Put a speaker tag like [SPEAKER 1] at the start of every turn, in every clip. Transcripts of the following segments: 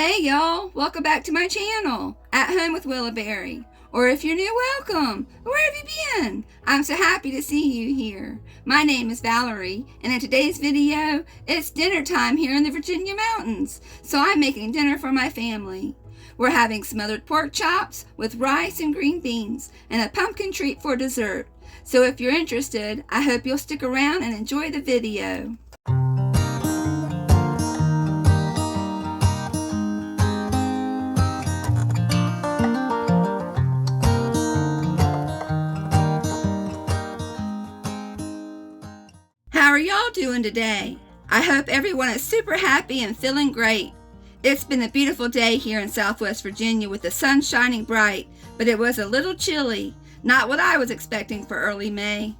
[SPEAKER 1] Hey y'all, welcome back to my channel, At Home with Willowberry. Or if you're new, welcome. Where have you been? I'm so happy to see you here. My name is Valerie, and in today's video, it's dinner time here in the Virginia mountains. So I'm making dinner for my family. We're having smothered pork chops with rice and green beans, and a pumpkin treat for dessert. So if you're interested, I hope you'll stick around and enjoy the video. How are y'all doing today? I hope everyone is super happy and feeling great. It's been a beautiful day here in Southwest Virginia with the sun shining bright, but it was a little chilly, not what I was expecting for early May.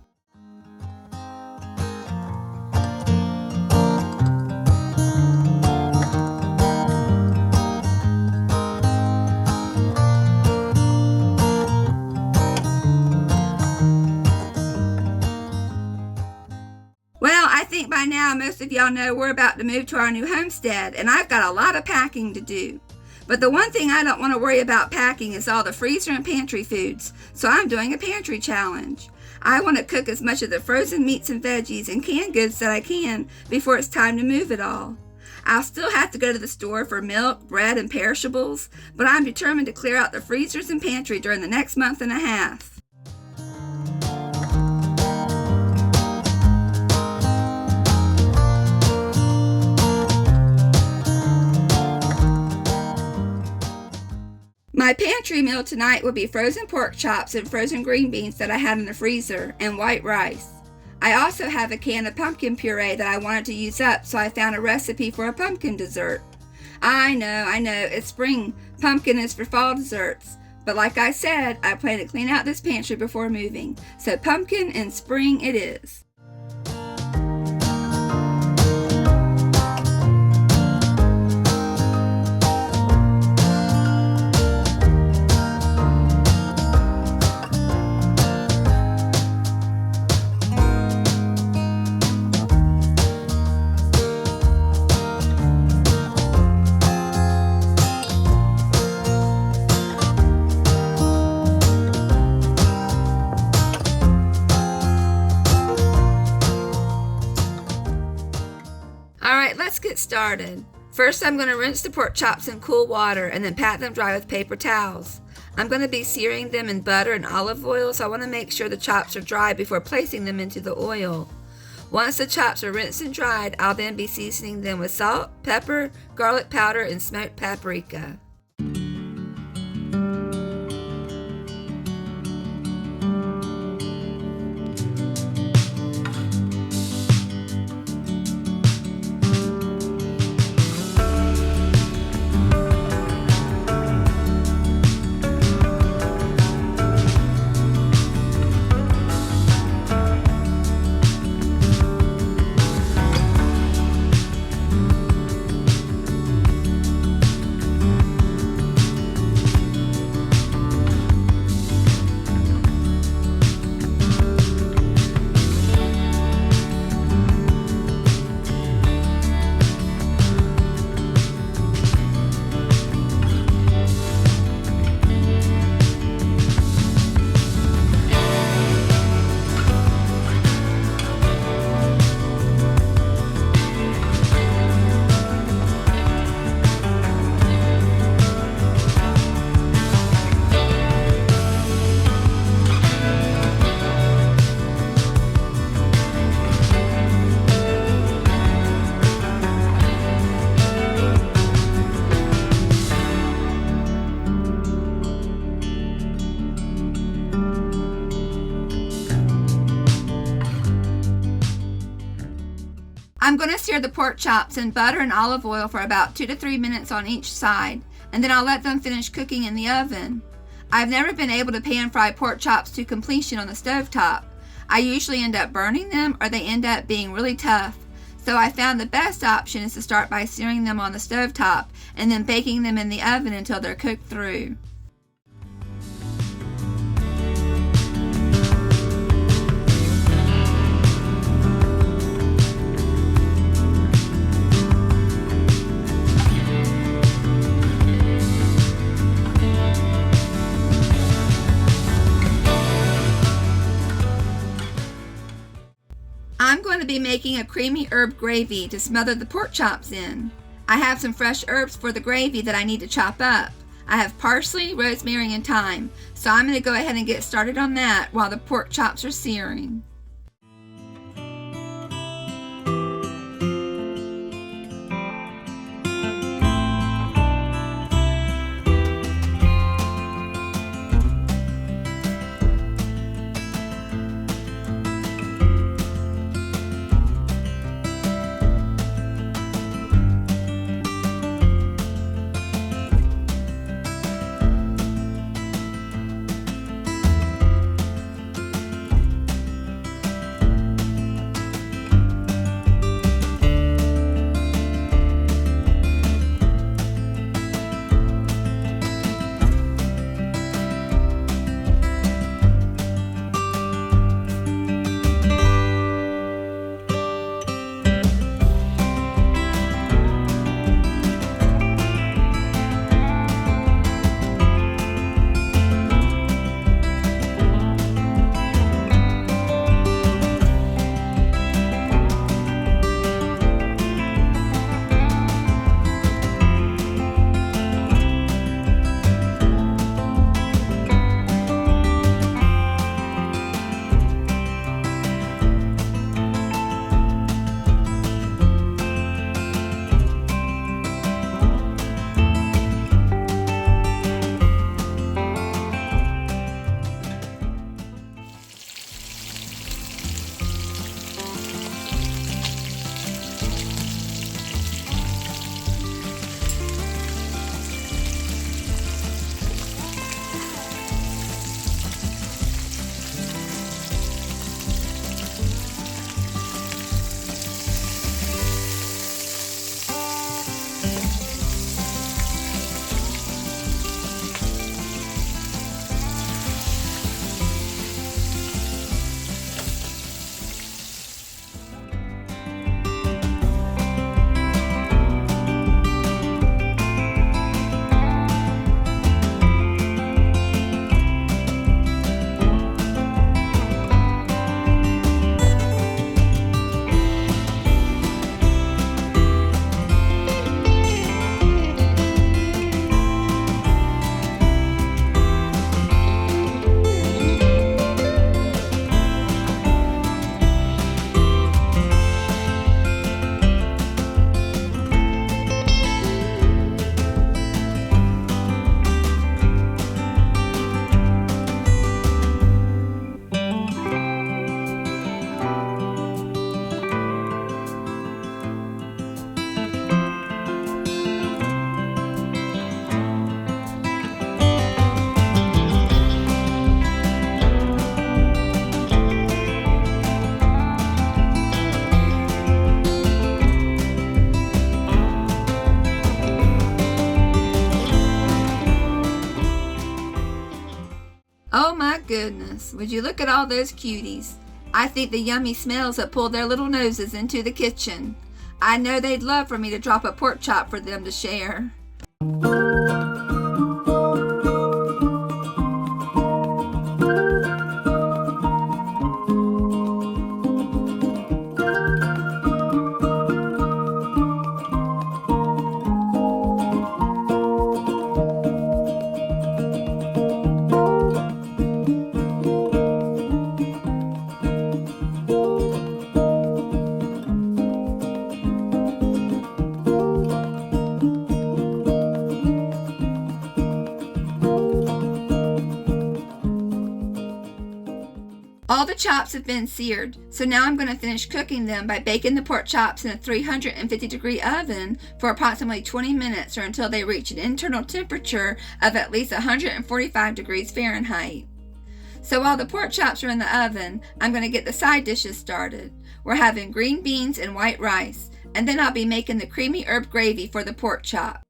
[SPEAKER 1] Well, I think by now most of y'all know we're about to move to our new homestead, and I've got a lot of packing to do. But the one thing I don't want to worry about packing is all the freezer and pantry foods, so I'm doing a pantry challenge. I want to cook as much of the frozen meats and veggies and canned goods that I can before it's time to move it all. I'll still have to go to the store for milk, bread, and perishables, but I'm determined to clear out the freezers and pantry during the next month and a half. My pantry meal tonight will be frozen pork chops and frozen green beans that I had in the freezer, and white rice. I also have a can of pumpkin puree that I wanted to use up, so I found a recipe for a pumpkin dessert. I know, it's spring. Pumpkin is for fall desserts. But like I said, I plan to clean out this pantry before moving. So pumpkin and spring it is. Alright, let's get started. First, I'm going to rinse the pork chops in cool water and then pat them dry with paper towels. I'm going to be searing them in butter and olive oil, so I want to make sure the chops are dry before placing them into the oil. Once the chops are rinsed and dried, I'll then be seasoning them with salt, pepper, garlic powder, and smoked paprika. I'm going to sear the pork chops in butter and olive oil for about 2 to 3 minutes on each side, and then I'll let them finish cooking in the oven. I've never been able to pan fry pork chops to completion on the stovetop. I usually end up burning them, or they end up being really tough. So I found the best option is to start by searing them on the stovetop and then baking them in the oven until they're cooked through. to be making a creamy herb gravy to smother the pork chops in. I have some fresh herbs for the gravy that I need to chop up. I have parsley, rosemary, and thyme, so I'm going to go ahead and get started on that while the pork chops are searing. Oh my goodness, would you look at all those cuties? I think the yummy smells have pulled their little noses into the kitchen. I know they'd love for me to drop a pork chop for them to share. All the chops have been seared, so now I'm going to finish cooking them by baking the pork chops in a 350-degree oven for approximately 20 minutes or until they reach an internal temperature of at least 145 degrees Fahrenheit. So while the pork chops are in the oven, I'm going to get the side dishes started. We're having green beans and white rice, and then I'll be making the creamy herb gravy for the pork chop.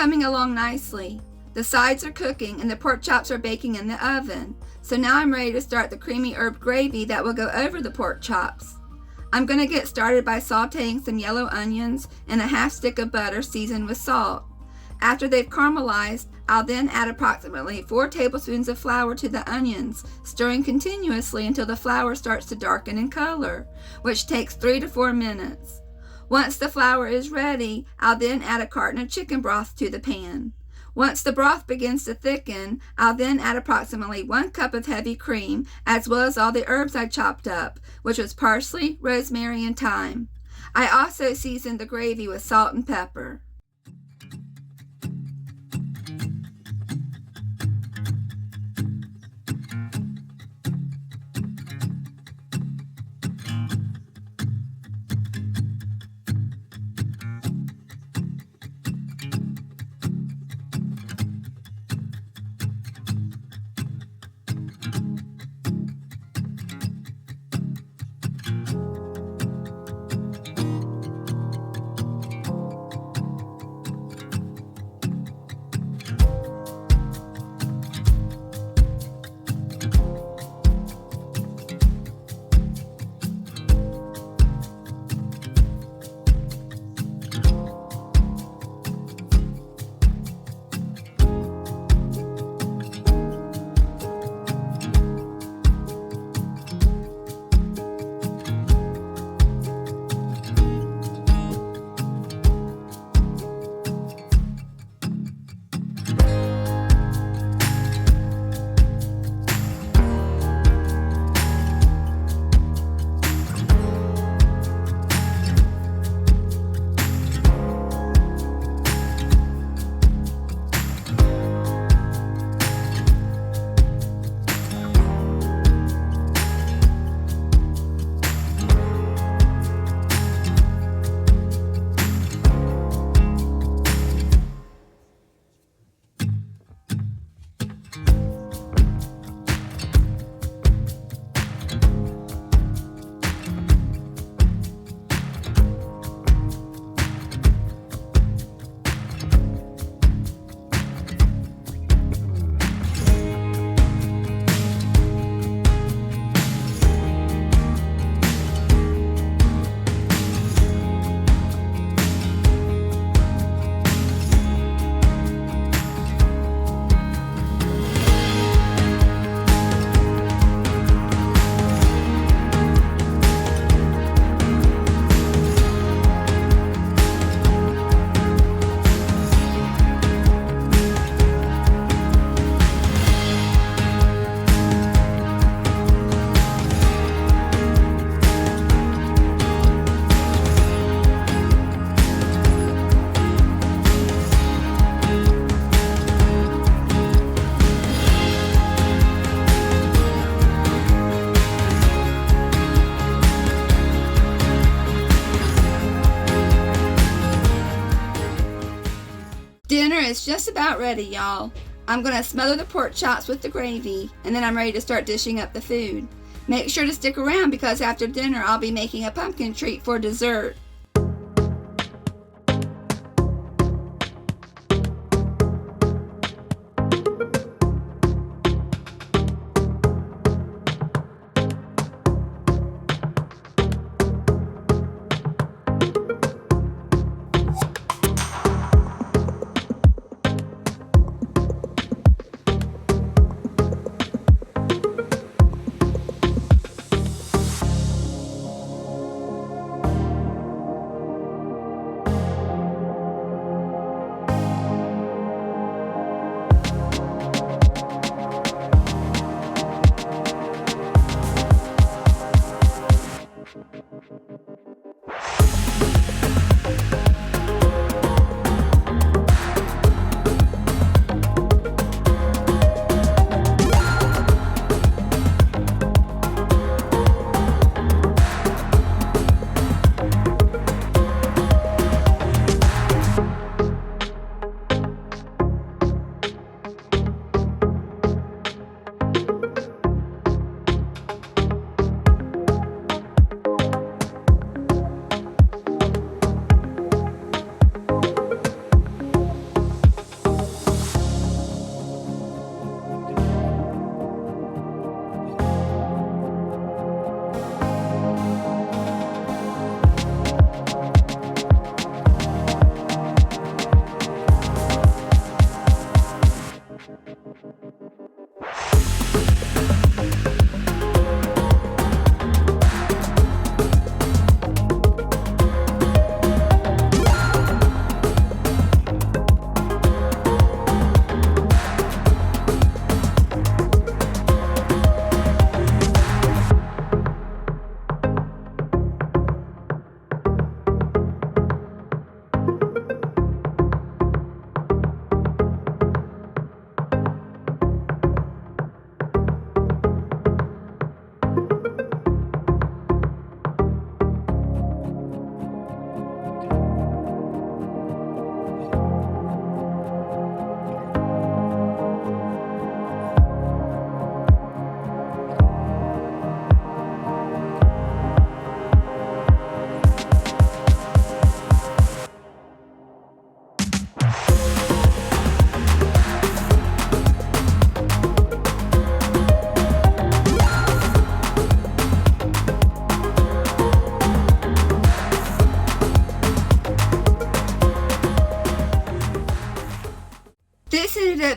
[SPEAKER 1] coming along nicely. The sides are cooking and the pork chops are baking in the oven. So now I'm ready to start the creamy herb gravy that will go over the pork chops. I'm going to get started by sauteing some yellow onions and a half stick of butter seasoned with salt. After they've caramelized, I'll then add approximately 4 tablespoons of flour to the onions, stirring continuously until the flour starts to darken in color, which takes 3 to 4 minutes. Once the flour is ready, I'll then add a carton of chicken broth to the pan. Once the broth begins to thicken, I'll then add approximately 1 cup of heavy cream, as well as all the herbs I chopped up, which was parsley, rosemary, and thyme. I also seasoned the gravy with salt and pepper. Dinner is just about ready, y'all. I'm going to smother the pork chops with the gravy, and then I'm ready to start dishing up the food. Make sure to stick around because after dinner I'll be making a pumpkin treat for dessert.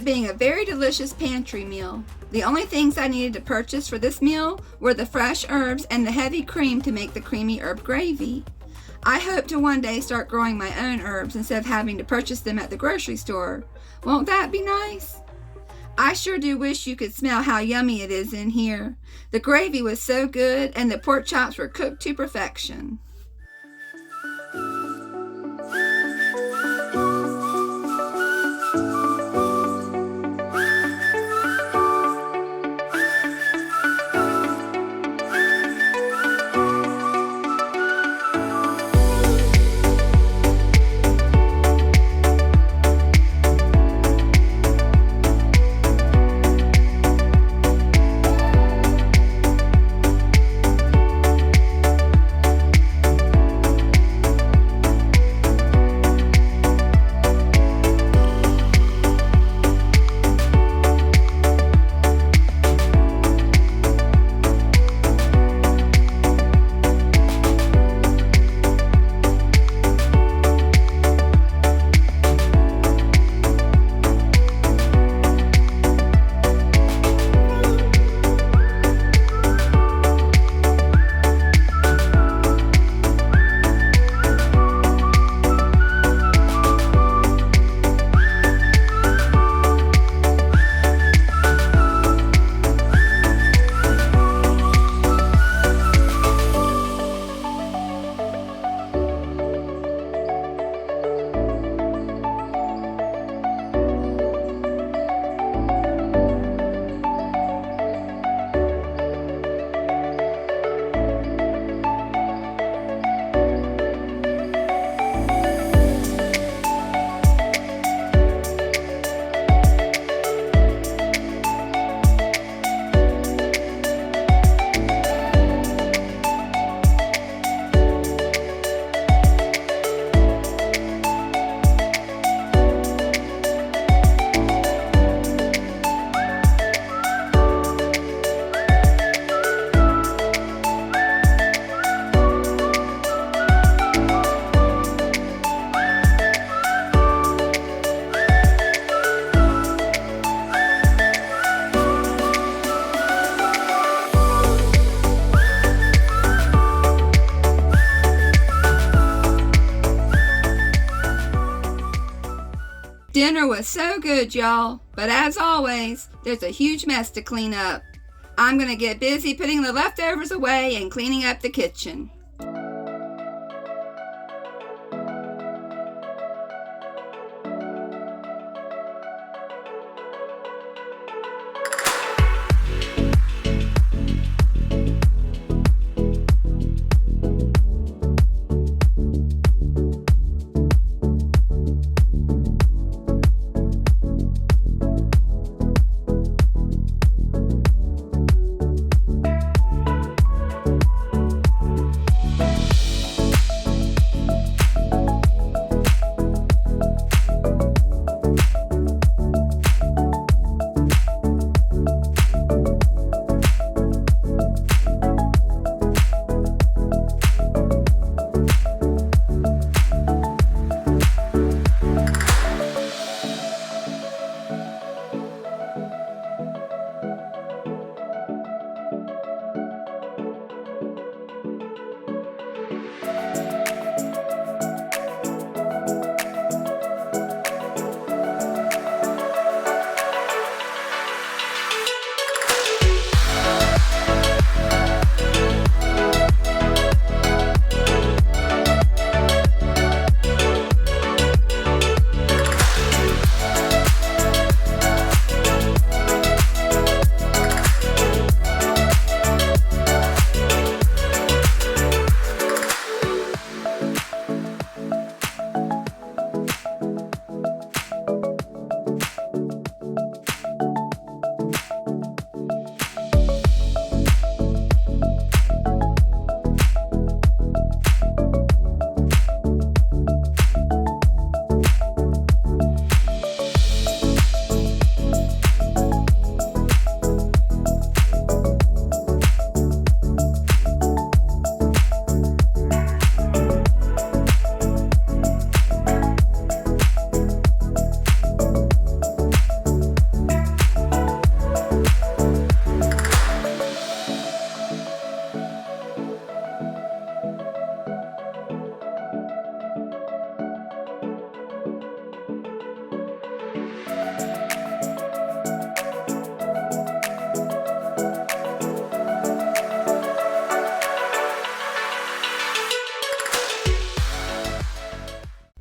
[SPEAKER 1] up being a very delicious pantry meal. The only things I needed to purchase for this meal were the fresh herbs and the heavy cream to make the creamy herb gravy. I hope to one day start growing my own herbs instead of having to purchase them at the grocery store. Won't that be nice? I sure do wish you could smell how yummy it is in here. The gravy was so good and the pork chops were cooked to perfection. Dinner was so good, y'all, but as always, there's a huge mess to clean up. I'm gonna get busy putting the leftovers away and cleaning up the kitchen.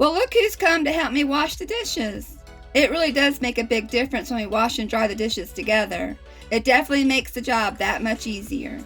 [SPEAKER 1] Well, look who's come to help me wash the dishes. It really does make a big difference when we wash and dry the dishes together. It definitely makes the job that much easier.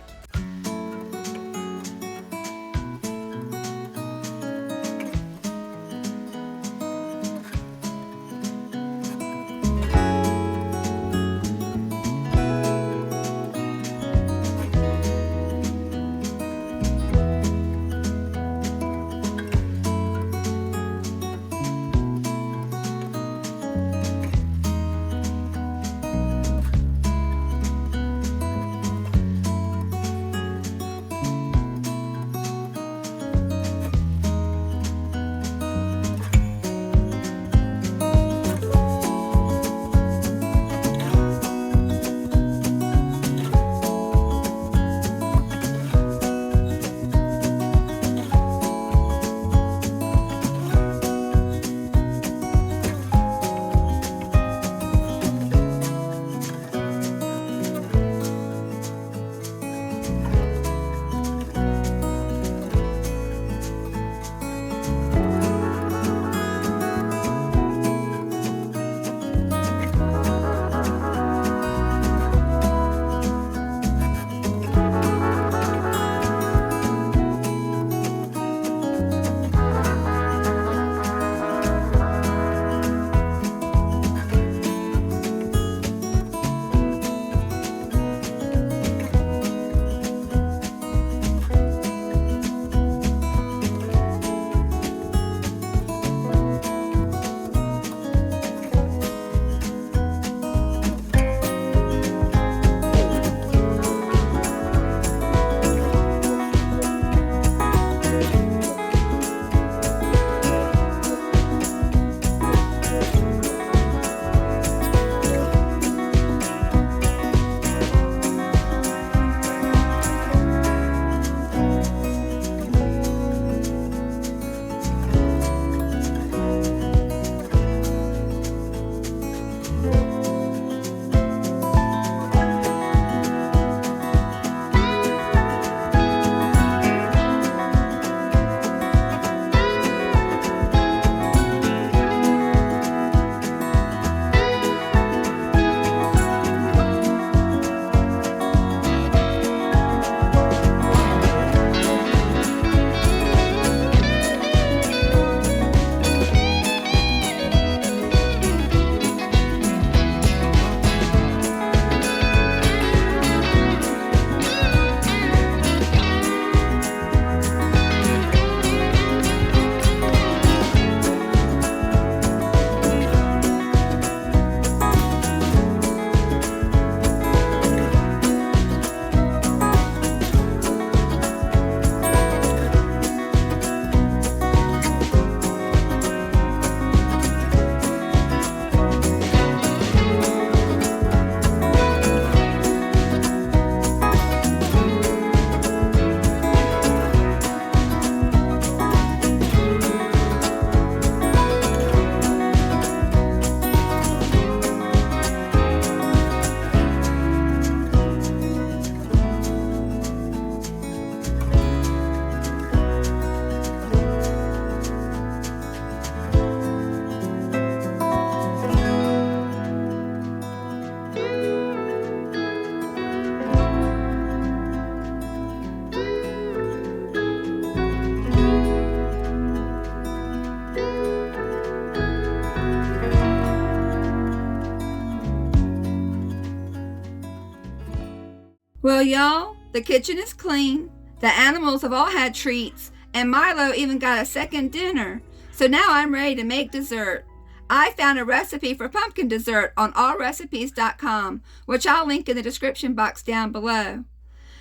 [SPEAKER 1] Well, y'all, the kitchen is clean. The animals have all had treats, and Milo even got a second dinner. So now I'm ready to make dessert. I found a recipe for pumpkin dessert on allrecipes.com, which I'll link in the description box down below.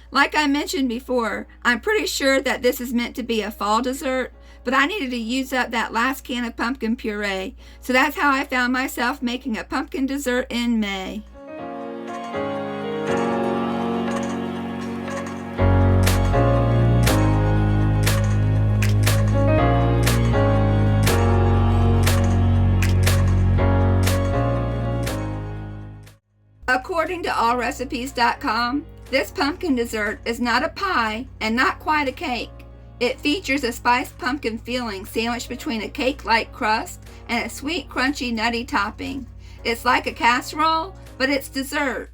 [SPEAKER 1] Like I mentioned before, I'm pretty sure that this is meant to be a fall dessert, but I needed to use up that last can of pumpkin puree, so that's how I found myself making a pumpkin dessert in May. According to allrecipes.com, this pumpkin dessert is not a pie and not quite a cake. It features a spiced pumpkin filling sandwiched between a cake-like crust and a sweet, crunchy, nutty topping. It's like a casserole, but it's dessert.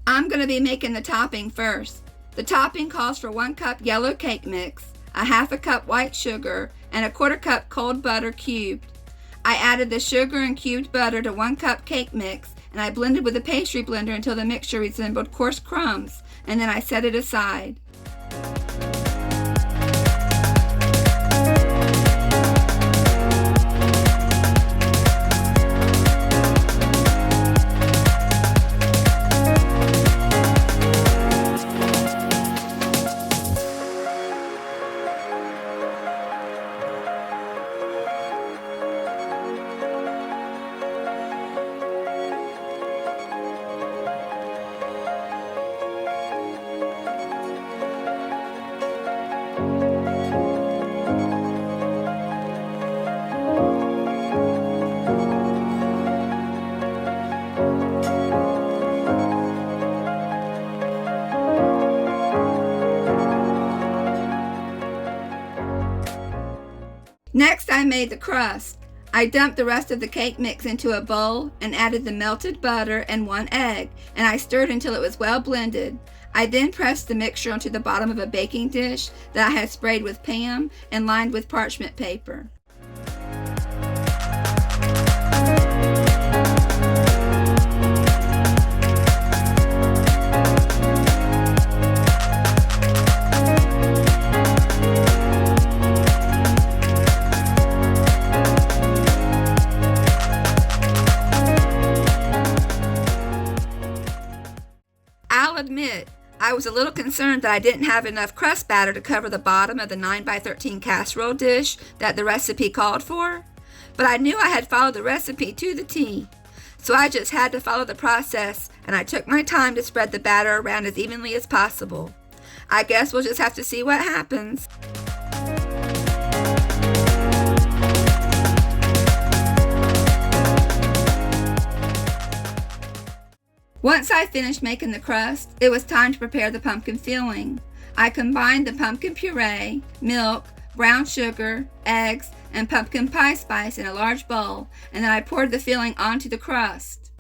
[SPEAKER 1] I'm going to be making the topping first. The topping calls for 1 cup yellow cake mix, a half a cup white sugar, and a 1/4 cup cold butter cubed. I added the sugar and cubed butter to 1 cup cake mix, and I blended with a pastry blender until the mixture resembled coarse crumbs, and then I set it aside. Next, I made the crust. I dumped the rest of the cake mix into a bowl and added the melted butter and 1 egg, and I stirred until it was well blended. I then pressed the mixture onto the bottom of a baking dish that I had sprayed with Pam and lined with parchment paper. I'll admit, I was a little concerned that I didn't have enough crust batter to cover the bottom of the 9x13 casserole dish that the recipe called for, but I knew I had followed the recipe to the T. So I just had to follow the process, and I took my time to spread the batter around as evenly as possible. I guess we'll just have to see what happens. Once I finished making the crust, it was time to prepare the pumpkin filling. I combined the pumpkin puree, milk, brown sugar, eggs, and pumpkin pie spice in a large bowl, and then I poured the filling onto the crust.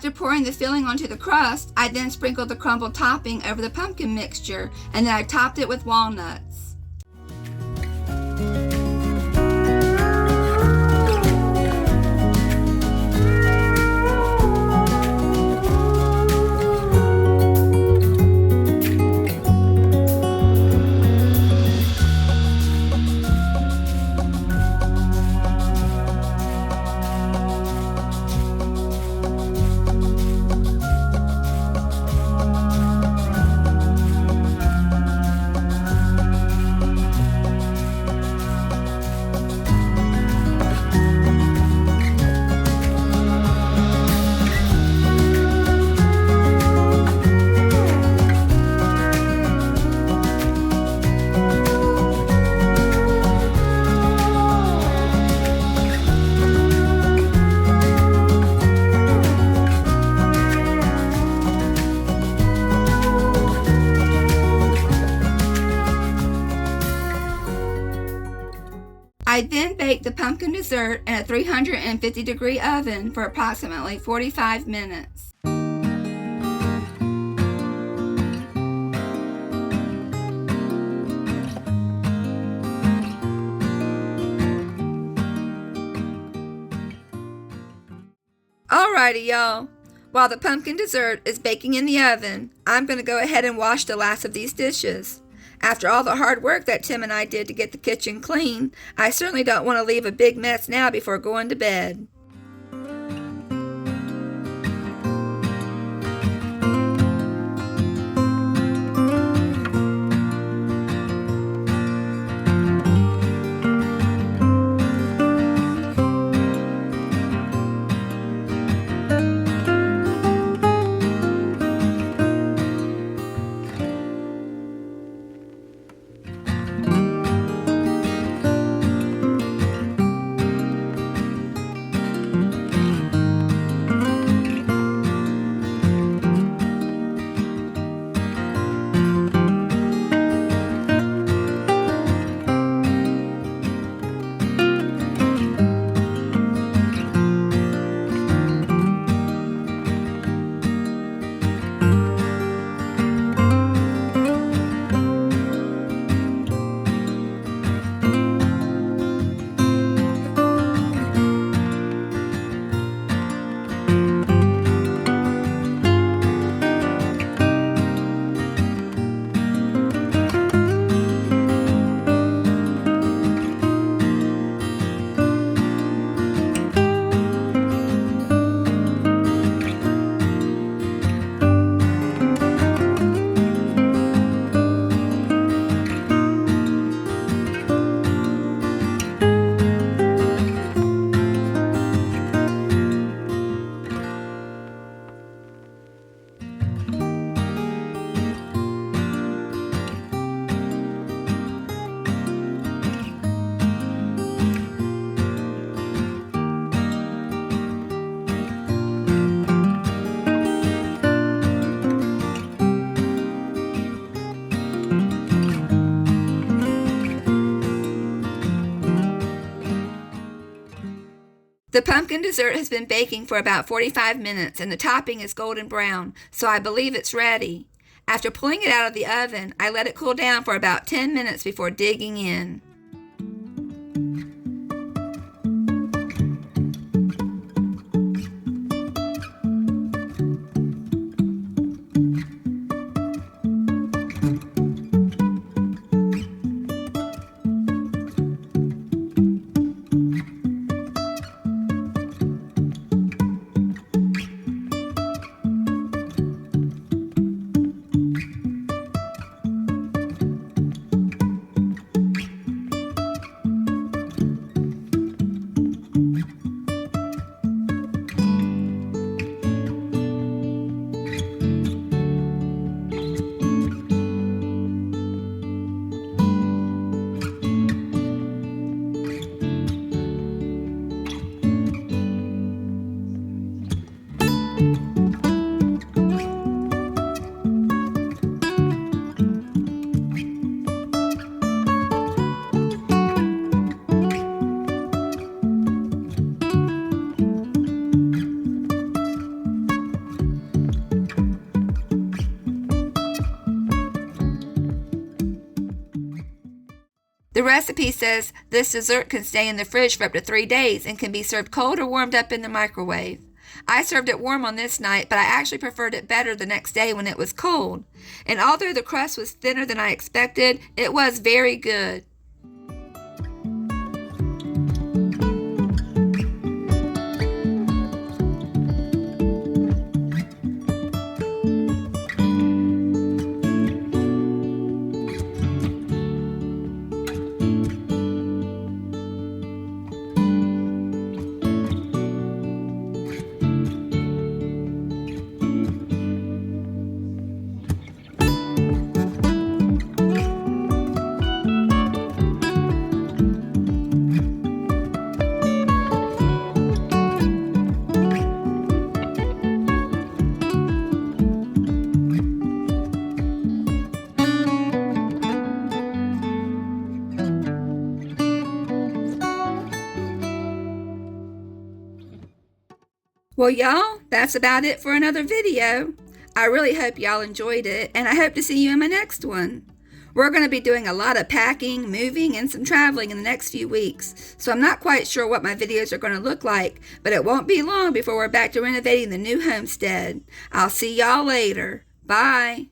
[SPEAKER 1] After pouring the filling onto the crust, I then sprinkled the crumbled topping over the pumpkin mixture, and then I topped it with walnuts. I then baked the pumpkin dessert in a 350-degree oven for approximately 45 minutes. Alrighty, y'all. While the pumpkin dessert is baking in the oven, I'm going to go ahead and wash the last of these dishes. After all the hard work that Tim and I did to get the kitchen clean, I certainly don't want to leave a big mess now before going to bed. The pumpkin dessert has been baking for about 45 minutes and the topping is golden brown, so I believe it's ready. After pulling it out of the oven, I let it cool down for about 10 minutes before digging in. The recipe says this dessert can stay in the fridge for up to 3 days and can be served cold or warmed up in the microwave. I served it warm on this night, but I actually preferred it better the next day when it was cold. And although the crust was thinner than I expected, it was very good. Well, y'all, that's about it for another video. I really hope y'all enjoyed it, and I hope to see you in my next one. We're going to be doing a lot of packing, moving, and some traveling in the next few weeks, so I'm not quite sure what my videos are going to look like, but it won't be long before we're back to renovating the new homestead. I'll see y'all later. Bye.